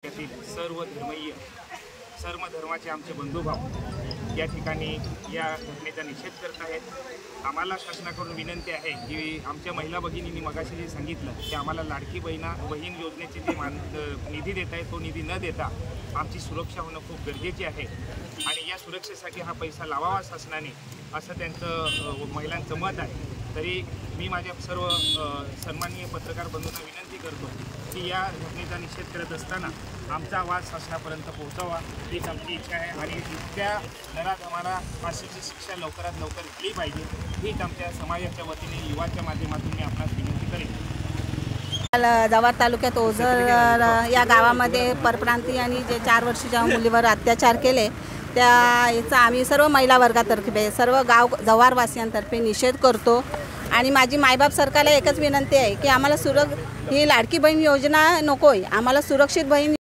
यातील सर्व धर्माचे आमचे बंधुभाव या ठिकाणी या घटनेचा निषेध करत आहेत। आम्हाला शासनाकडून विनंती आहे की आमच्या महिला भगिनींनी मगाशी जे सांगितलं की आम्हाला लाडकी बहीण योजनेचे जे निधी देत आहे तो निधी न देता आमची सुरक्षा होणं खूप गरजेची आहे आणि या सुरक्षेसाठी हा पैसा लावावा शासनाने असं त्यांचं महिलांचं मत आहे। तरी मी माझ्या सर्व सन्माननीय पत्रकार बंधूंना विनंती करतो की या घटनेचा निषेध करत असताना आमचा आवाज शासनापर्यंत पोहोचावा हीच आमची इच्छा आहे आणि इतक्या नराधमाला फाशीची शिक्षा लवकरात लवकर केली पाहिजे हीच आमच्या समाजाच्या वतीने युवाच्या माध्यमातून मी आपणास विनंती करेन। जव्हार तालुक्यात ओझर या गावामध्ये परप्रांतीय आणि जे 4 वर्षाच्या मुलीवर अत्याचार केले त्याचा आम्ही सर्व महिला वर्गातर्फे सर्व गाव जव्हारवासियांतर्फे निषेध करतो आणि माझी मायबाप सरकारला एकच विनंती आहे की आम्हाला ही लाडकी बहीण योजना नको आहे, आम्हाला सुरक्षित बहीण